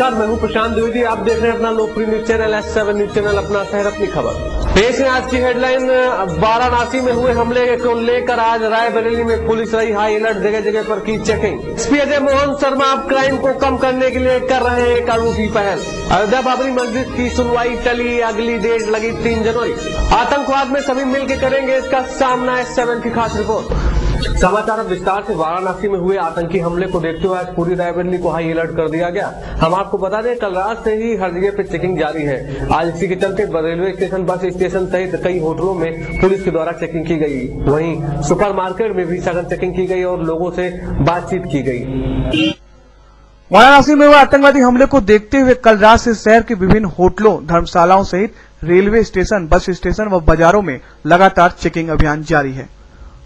नमस्कार, मैं हूं प्रशांत द्विवेदी। आप देख रहे हैं अपना लोकप्रिय news channel S7 news channel, अपना शहर अपनी खबर। पेश है आज की हेडलाइन। वाराणसी में हुए हमले को लेकर आज रायबरेली में पुलिस रही हाई अलर्ट, जगह जगह पर की चेकिंग। एसपी अजय मोहन शर्मा अब क्राइम को कम करने के लिए कर रहे हैं एक अनूठी पहल। अयोध्या बाबरी मस्जिद की सुनवाई टली, अगली डेट लगी 3 जनवरी। आतंकवाद में सभी मिलकर करेंगे इसका सामना, S7 की खास रिपोर्ट। समाचार अब विस्तार से। वाराणसी में हुए आतंकी हमले को देखते हुए आज पूरी रायबरेली को हाई अलर्ट कर दिया गया। हम आपको बता दें, कल रात से ही हर जगह पे चेकिंग जारी है। आज इसी के चलते रेलवे स्टेशन, बस स्टेशन सहित कई होटलों में पुलिस के द्वारा चेकिंग की गई। वहीं सुपरमार्केट में भी सघन चेकिंग की गई और लोगों से बातचीत की गई। वाराणसी में हुए आतंकवादी हमले को देखते हुए कल रात से शहर के विभिन्न होटलों, धर्मशालाओं सहित रेलवे स्टेशन, बस स्टेशन व बाजारों में लगातार चेकिंग अभियान जारी है।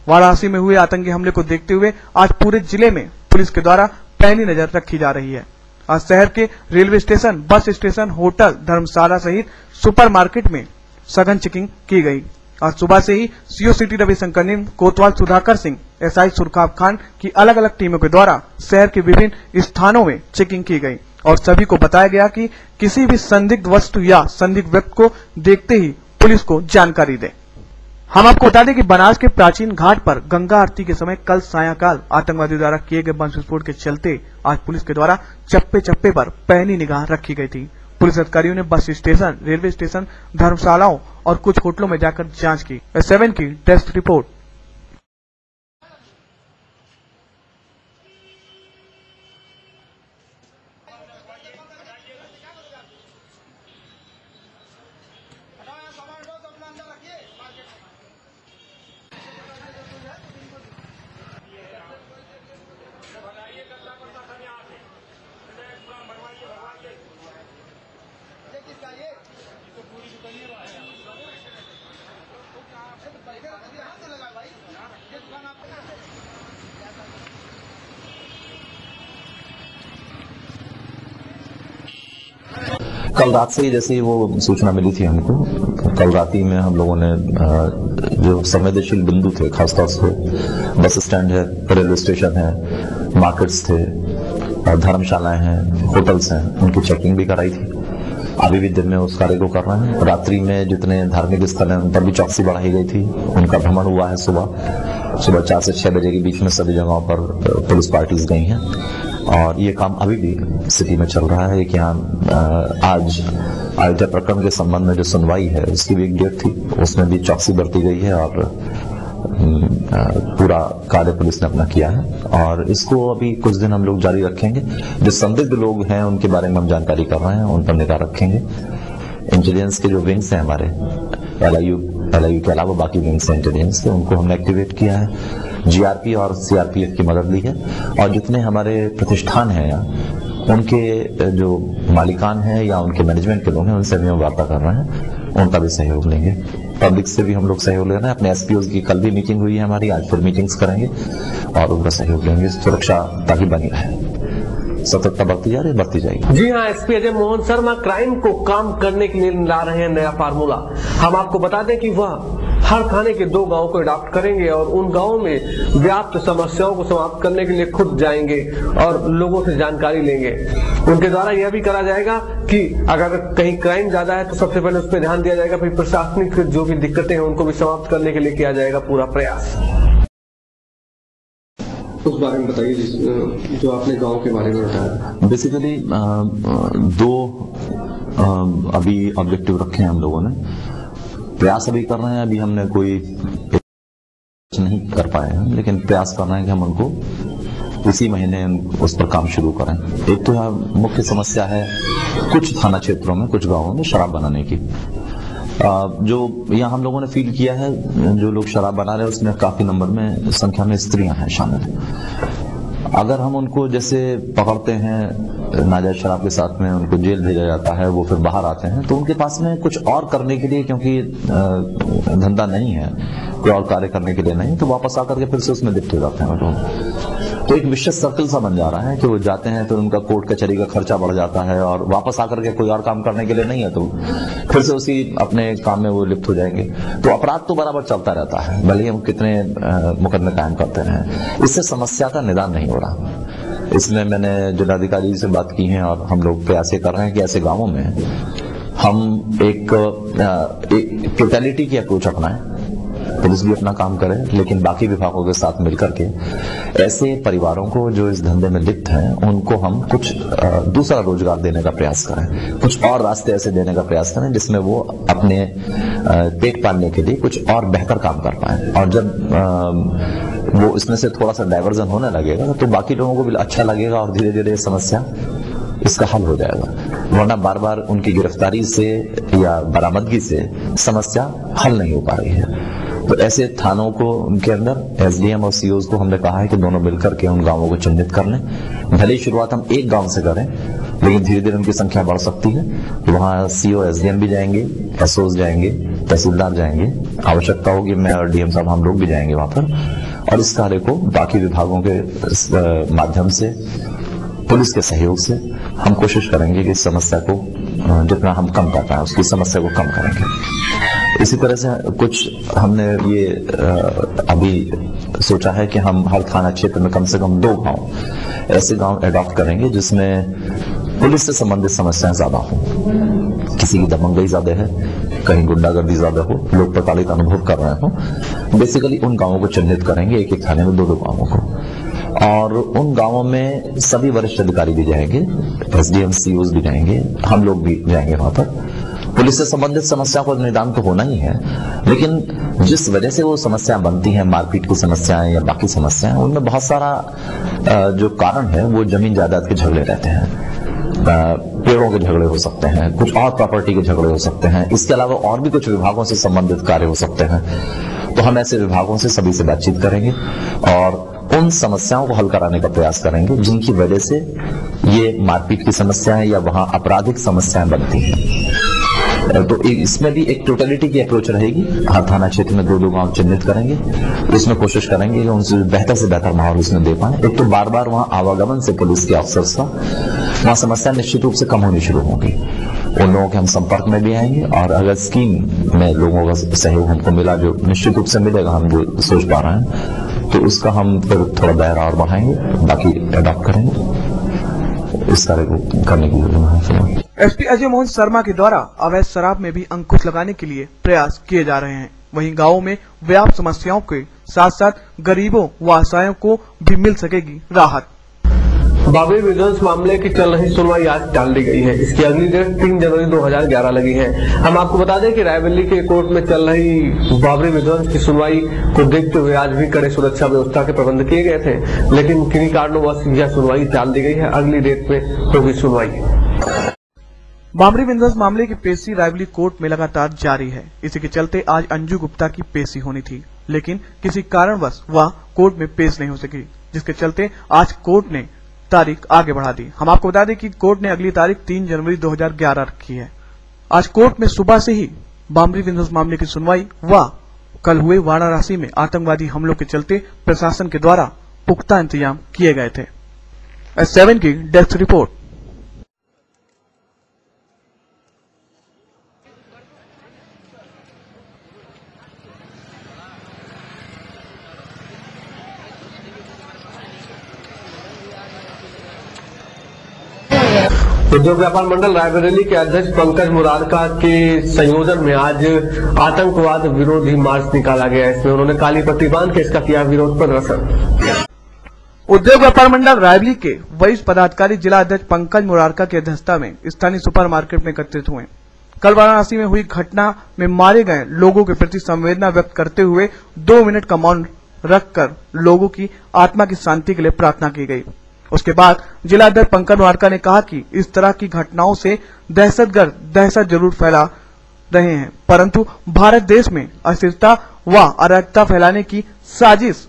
वाराणसी में हुए आतंकी हमले को देखते हुए आज पूरे जिले में पुलिस के द्वारा पैनी नजर रखी जा रही है। आज शहर के railway station, bus station, hotel, धर्मशाला सहित सुपरमार्केट में सघन चेकिंग की गई। आज सुबह से ही सीओ सिटी रविशंकर ने, कोतवाल सुधाकर सिंह, SI सुरखाब खान की अलग अलग टीमों के द्वारा शहर के विभिन्न स्थानों में चेकिंग की गई और सभी को बताया गया कि किसी भी संदिग्ध वस्तु या संदिग्ध व्यक्ति को देखते ही पुलिस को जानकारी दें। हम आपको बता दें कि बनारस के प्राचीन घाट पर गंगा आरती के समय कल सायंकाल आतंकवादियों द्वारा किए गए बम विस्फोट के चलते आज पुलिस के द्वारा चप्पे चप्पे पर पैनी निगाह रखी गई थी। पुलिस अधिकारियों ने बस स्टेशन, रेलवे स्टेशन, धर्मशालाओं और कुछ होटलों में जाकर जांच की। S7 की डेस्क रिपोर्ट। कल रात से ही जैसे ही वो सूचना मिली थी हमको, कल रात ही में हम लोगों ने जो संवेदनशील बिंदु थे, खासतौर से बस स्टैंड है, रेलवे स्टेशन है, मार्केट्स थे, धर्मशालाएं हैं, होटल्स हैं, उनकी चेकिंग भी कराई थी। अभी भी दिन में उस कार्य को कर रहे हैं। रात्रि में जितने धार्मिक स्थल हैं उन पर भी चौकसी बढ़ाई गई थी। उनका भ्रमण हुआ है। सुबह 4 से 6 बजे के बीच में सभी जगहों पर पुलिस पार्टीज गई हैं और ये काम अभी भी सिटी में चल रहा है कि आज अयोध्या प्रकरण के संबंध में जो सुनवाई है उसकी भी एक डेट थी, उसमें भी चौकसी बरती गई है और पूरा कार्य पुलिस ने अपना किया है और इसको अभी कुछ दिन हम लोग जारी रखेंगे। जो संदिग्ध लोग हैं उनके बारे में हम जानकारी कर रहे हैं, उन पर निगाह रखेंगे। इंटेलिजेंस के जो विंग्स हैं हमारे, LIU के अलावा बाकी विंग्स हैं इंटेलिजेंस के, उनको हमने एक्टिवेट किया है। GRP और CRPF की मदद ली है और जितने हमारे प्रतिष्ठान हैं उनके जो मालिकान हैं या उनके मैनेजमेंट के लोग हैं उनसे भी हम वार्ता कर रहे हैं, उनका भी सहयोग लेंगे। पब्लिक से भी हम लोग सहयोग ले रहे हैं। अपने SPOs की कल भी मीटिंग हुई है हमारी, आज फिर मीटिंग्स करेंगे और उनका सहयोग लेंगे। सुरक्षा ताकि बनी रहे, सतर्कता बढ़ती जा रही है, बढ़ती जाएगी। जी हाँ, SP अजय मोहन शर्मा क्राइम को कम करने के लिए ला रहे हैं नया फार्मूला। हम आपको बता दें कि वह हर थाने के 2 गांवों को अडॉप्ट करेंगे और उन गांवों में व्याप्त समस्याओं को समाप्त करने के लिए खुद जाएंगे और लोगों से जानकारी लेंगे। उनके द्वारा यह भी करा जाएगा कि अगर कहीं क्राइम ज्यादा है तो सबसे पहले उस पर ध्यान दिया जाएगा, फिर प्रशासनिक जो भी दिक्कतें हैं उनको भी समाप्त करने के लिए किया जाएगा पूरा प्रयास। उस बारे में बताइए जो आपने गांव के बारे में बताया। बेसिकली 2 अभी ऑब्जेक्टिव रखे हैं हम लोगों ने, प्रयास अभी कर रहे हैं। अभी हमने कोई नहीं कर पाए हैं, लेकिन प्रयास कर रहे हैं कि हम उनको इसी महीने उस पर काम शुरू करें। एक तो यहाँ मुख्य समस्या है कुछ थाना क्षेत्रों में, कुछ गांवों में शराब बनाने की। जो यहाँ हम लोगों ने फील किया है, जो लोग शराब बना रहे हैं उसमें काफी नंबर में संख्या में स्त्रियां हैं शामिल। अगर हम उनको जैसे पकड़ते हैं नाजायज शराब के साथ में, उनको जेल भेजा जाता है, वो फिर बाहर आते हैं तो उनके पास में कुछ और करने के लिए, क्योंकि धंधा नहीं है, कोई और कार्य करने के लिए नहीं, तो वापस आकर के फिर से उसमें लिप्त हो जाते हैं लोग। तो एक विशेष सर्कल सा बन जा रहा है कि वो जाते हैं तो उनका कोर्ट कचहरी का खर्चा बढ़ जाता है और वापस आकर के कोई और काम करने के लिए नहीं है तो फिर से उसी अपने काम में वो लिप्त हो जाएंगे। तो अपराध तो बराबर चलता रहता है, भले ही हम कितने मुकदमे कायम करते हैं, इससे समस्या का निदान नहीं हो रहा। इसमें मैंने जिलाधिकारी से बात की है और हम लोग प्रयास कर रहे हैं कि ऐसे गांवों में हम एक टोटलिटी की अप्रोच अपनाएं। पुलिस भी अपना काम करे, लेकिन बाकी विभागों के साथ मिलकर के ऐसे परिवारों को जो इस धंधे में लिप्त हैं उनको हम कुछ दूसरा रोजगार देने का प्रयास करें, कुछ और रास्ते ऐसे देने का प्रयास करें जिसमें वो अपने पेट पालने के लिए कुछ और बेहतर काम कर पाए। और जब वो इसमें से थोड़ा सा डाइवर्जन होने लगेगा तो बाकी लोगों को भी अच्छा लगेगा और धीरे धीरे समस्या इसका हल हो जाएगा। वरना बार बार उनकी गिरफ्तारी से या बरामदगी से समस्या हल नहीं हो पा रही है। तो ऐसे थानों को उनके अंदर एसडीएम और सीओ को हमने कहा है कि दोनों मिलकर के उन गांवों को चिन्हित कर लें। भले ही शुरुआत हम एक गांव से करें, लेकिन धीरे धीरे उनकी संख्या बढ़ सकती है। वहां सीओ एसडीएम भी जाएंगे, एसओस जाएंगे, तहसीलदार जाएंगे, आवश्यकता होगी मैं और डीएम साहब हम लोग भी जाएंगे वहां पर, और इस कार्य को बाकी विभागों के माध्यम से, पुलिस के सहयोग से हम कोशिश करेंगे कि इस समस्या को जितना हम कम कर पाए उसकी समस्या को कम करेंगे। इसी तरह से कुछ हमने ये अभी सोचा है कि हम हर थाना क्षेत्र में कम से कम 2 गांव ऐसे गांव एडॉप्ट करेंगे जिसमें पुलिस से संबंधित समस्याएं ज्यादा हो। किसी की दबंगई ज्यादा है, कहीं गुंडागर्दी ज्यादा हो, लोग प्रताड़ित अनुभव कर रहे हो, बेसिकली उन गांवों को चिन्हित करेंगे, एक एक थाने में 2-2 गांवों को। और उन गांवों में सभी वरिष्ठ अधिकारी भी जाएंगे, एसडीएम सीओस भी जाएंगे, हम लोग भी जाएंगे वहां पर। पुलिस से संबंधित समस्या को निदान तो होना ही है, लेकिन जिस वजह से वो समस्या बनती है, मारपीट की समस्याएं या बाकी समस्याएं, उनमें बहुत सारा जो कारण है वो जमीन जायदाद के झगड़े रहते हैं, पेड़ों के झगड़े हो सकते हैं, कुछ और प्रॉपर्टी के झगड़े हो सकते हैं, इसके अलावा और भी कुछ विभागों से संबंधित कार्य हो सकते हैं। तो हम ऐसे विभागों से सभी से बातचीत करेंगे और उन समस्याओं को हल कराने का प्रयास करेंगे जिनकी वजह से ये मारपीट की समस्याएं या वहां आपराधिक समस्याएं बनती हैं। तो इसमें भी एक टोटलिटी की अप्रोच रहेगी। हर थाना क्षेत्र में 2-2 गांव चिन्हित करेंगे, इसमें कोशिश करेंगे कि उनसे बेहतर से बेहतर माहौल उसमें दे पाए। एक तो बार बार वहां आवागमन से पुलिस के अफसर्स का वहां समस्या निश्चित रूप से कम होनी शुरू होगी। उन लोगों के हम संपर्क में भी आएंगे और अगर स्कीम में लोगों का सहयोग हमको मिला, जो निश्चित रूप से मिलेगा, हम जो सोच पा रहे हैं, तो उसका हम फिर थोड़ा दायरा और बढ़ाएंगे, बाकी अडॉप्ट करेंगे। इस कार्य को करने की जरूरत है। एसपी अजय मोहन शर्मा के द्वारा अवैध शराब में भी अंकुश लगाने के लिए प्रयास किए जा रहे हैं। वहीं गांवों में व्यापक समस्याओं के साथ साथ गरीबों व असहायों को भी मिल सकेगी राहत। बाबरी विध्वंस मामले की चल रही सुनवाई आज टाल दी गई है। इसकी अगली डेट 3 जनवरी 2011 लगी है। हम आपको बता दें कि रायबरेली के कोर्ट में चल रही बाबरी विध्वंस की सुनवाई को देखते हुए आज भी कड़े सुरक्षा व्यवस्था के प्रबंध किए गए थे, लेकिन किन्हीं कारणों यह सुनवाई टाल दी गई है। अगली डेट में होगी सुनवाई। बाबरी विध्वंस मामले की पेशी रायबरेली कोर्ट में लगातार जारी है। इसी के चलते आज अंजू गुप्ता की पेशी होनी थी, लेकिन किसी कारणवश वह कोर्ट में पेश नहीं हो सकी, जिसके चलते आज कोर्ट ने तारीख आगे बढ़ा दी। हम आपको बता दें कि कोर्ट ने अगली तारीख 3 जनवरी 2011 रखी है। आज कोर्ट में सुबह से ही बाबरी विध्वंस मामले की सुनवाई व कल हुए वाराणसी में आतंकवादी हमलों के चलते प्रशासन के द्वारा पुख्ता इंतजाम किए गए थे। S7 की डेस्क रिपोर्ट। उद्योग व्यापार मंडल रायबरेली के अध्यक्ष पंकज मुरारका के संयोजन में आज आतंकवाद विरोधी मार्च निकाला गया। इसमें उन्होंने काली पट्टी बांध के इसका किया विरोध प्रदर्शन। उद्योग व्यापार मंडल रायबरेली के वरिष्ठ पदाधिकारी जिला अध्यक्ष पंकज मुरारका की अध्यक्षता में स्थानीय सुपर मार्केट में एकत्रित हुए। कल वाराणसी में हुई घटना में मारे गए लोगों के प्रति संवेदना व्यक्त करते हुए 2 मिनट का मौन रखकर लोगों की आत्मा की शांति के लिए प्रार्थना की गई। उसके बाद जिला अध्यक्ष पंकज मुरारका ने कहा कि इस तरह की घटनाओं से दहशतगर्द दहशत जरूर फैला रहे हैं, परंतु भारत देश में अस्थिरता व अराजकता फैलाने की साजिश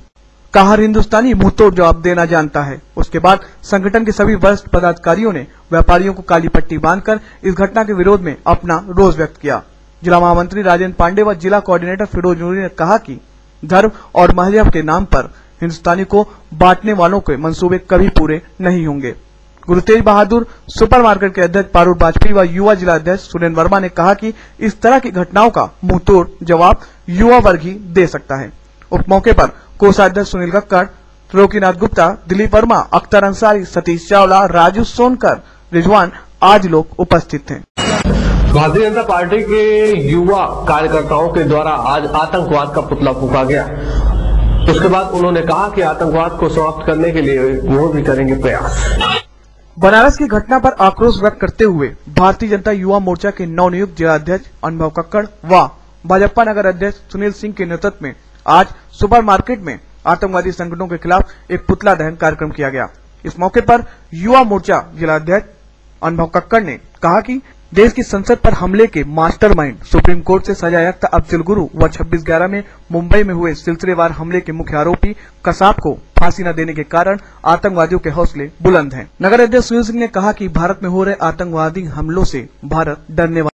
का हर हिंदुस्तानी मुंहतोड़ जवाब देना जानता है। उसके बाद संगठन के सभी वरिष्ठ पदाधिकारियों ने व्यापारियों को काली पट्टी बांधकर इस घटना के विरोध में अपना रोष व्यक्त किया। जिला महामंत्री राजेंद्र पांडे व जिला कोऑर्डिनेटर फिरोज नूरी ने कहा कि धर्म और मजहब के नाम पर हिंदुस्तानी को बांटने वालों के मंसूबे कभी पूरे नहीं होंगे। गुरु तेज बहादुर सुपर मार्केट के अध्यक्ष पारुल वाजपेयी व युवा जिला अध्यक्ष सुरेंद्र वर्मा ने कहा कि इस तरह की घटनाओं का मुंहतोड़ जवाब युवा वर्ग ही दे सकता है। उप मौके पर कोषाध्यक्ष सुनील कक्कड़, त्रिलोकीनाथ गुप्ता, दिलीप वर्मा, अख्तर अंसारी, सतीश चावला, राजू सोनकर, रिजवान आज लोग उपस्थित थे। भारतीय जनता पार्टी के युवा कार्यकर्ताओं के द्वारा आज आतंकवाद का पुतला फूंका गया। उसके बाद उन्होंने कहा कि आतंकवाद को समाप्त करने के लिए वो भी करेंगे प्रयास। बनारस की घटना पर आक्रोश व्यक्त करते हुए भारतीय जनता युवा मोर्चा के नवनियुक्त जिलाध्यक्ष अनुभव कक्कड़ व भाजपा नगर अध्यक्ष सुनील सिंह के नेतृत्व में आज सुपर मार्केट में आतंकवादी संगठनों के खिलाफ एक पुतला दहन कार्यक्रम किया गया। इस मौके पर युवा मोर्चा जिलाध्यक्ष अनुभव कक्कड़ ने कहा कि देश की संसद पर हमले के मास्टरमाइंड सुप्रीम कोर्ट से सजायाफ्ता अफजल गुरु व 26/11 में मुंबई में हुए सिलसिलेवार हमले के मुख्य आरोपी कसाब को फांसी न देने के कारण आतंकवादियों के हौसले बुलंद हैं। नगर अध्यक्ष सुनील सिंह ने कहा कि भारत में हो रहे आतंकवादी हमलों से भारत डरने वाला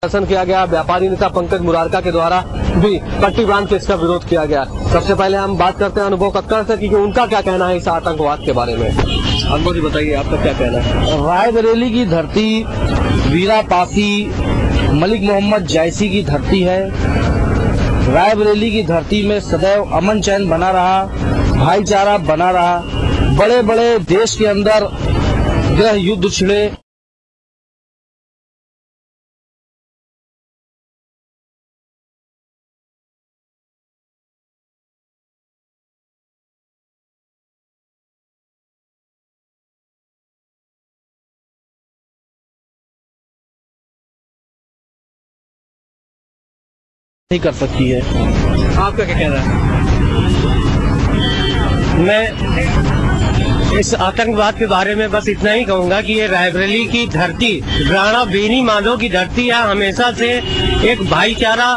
प्रदर्शन किया गया। व्यापारी नेता पंकज मुरारका के द्वारा भी पट्टी बांध के इसका विरोध किया गया। सबसे पहले हम बात करते हैं अनुभव कक्कड़ से कि उनका क्या कहना है इस आतंकवाद के बारे में। अनुभव जी बताइए, आपका क्या कहना है? रायबरेली की धरती वीरा पासी मलिक मोहम्मद जैसी की धरती है। रायबरेली की धरती में सदैव अमन चैन बना रहा, भाईचारा बना रहा। बड़े बड़े देश के अंदर गृह युद्ध छिड़े। नहीं कर सकती है। आपका क्या कहना है? मैं इस आतंकवाद के बारे में बस इतना ही कहूंगा कि ये रायबरेली की धरती राणा बेनी माधव की धरती है। हमेशा से एक भाईचारा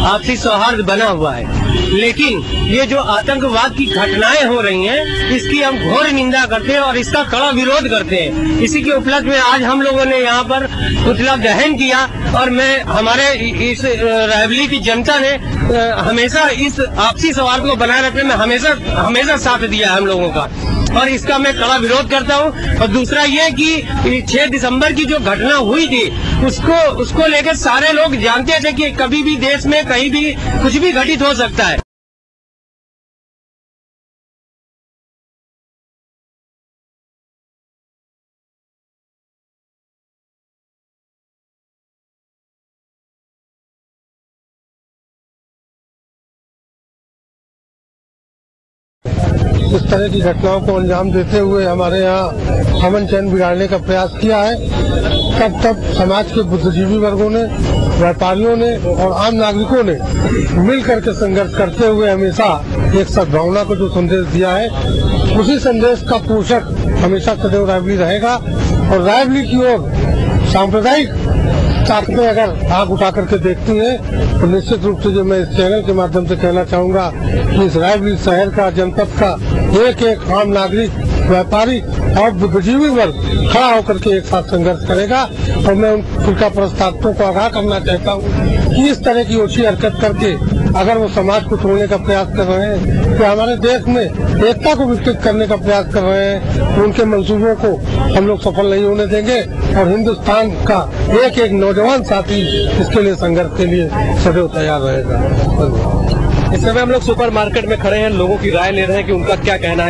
आपसी सौहार्द बना हुआ है, लेकिन ये जो आतंकवाद की घटनाएं हो रही हैं, इसकी हम घोर निंदा करते हैं और इसका कड़ा विरोध करते हैं। इसी के उपलक्ष्य में आज हम लोगों ने यहाँ पर पुतला दहन किया और मैं हमारे इस रायबरेली की जनता ने हमेशा इस आपसी सौहार्द को बनाए रखने में हमेशा साथ दिया है हम लोगों का, और इसका मैं कड़ा विरोध करता हूं। और दूसरा ये कि 6 दिसंबर की जो घटना हुई थी उसको लेकर सारे लोग जानते थे कि कभी भी देश में कहीं भी कुछ भी घटित हो सकता है। इस तरह की घटनाओं को अंजाम देते हुए हमारे यहाँ अमन चैन बिगाड़ने का प्रयास किया है। तब समाज के बुद्धिजीवी वर्गों ने, व्यापारियों ने और आम नागरिकों ने मिलकर के संघर्ष करते हुए हमेशा एक सद्भावना को जो संदेश दिया है, उसी संदेश का पोषक हमेशा सदैव रायबरेली रहेगा। और रायबरेली की ओर सांप्रदायिक ताकतें अगर आग उठा करके देखती हैं तो निश्चित रूप से जो मैं इस चैनल के माध्यम से कहना चाहूंगा कि इस रायबरेली शहर का, जनपद का एक एक आम नागरिक, व्यापारी और बुद्धिजीवी वर्ग खड़ा होकर के एक साथ संघर्ष करेगा। और मैं उन फिरका परस्त ताकतों को आगाह करना चाहता हूँ कि इस तरह की ओछी हरकत करके अगर वो समाज को तोड़ने का प्रयास कर रहे हैं, कि हमारे देश में एकता को विकसित करने का प्रयास कर रहे हैं, तो उनके मंसूबों को हम लोग सफल नहीं होने देंगे। और हिंदुस्तान का एक एक नौजवान साथी इसके लिए संघर्ष के लिए सदैव तैयार रहेगा। इस समय हम लोग सुपर मार्केट में खड़े हैं, लोगों की राय ले रहे हैं कि उनका क्या कहना है।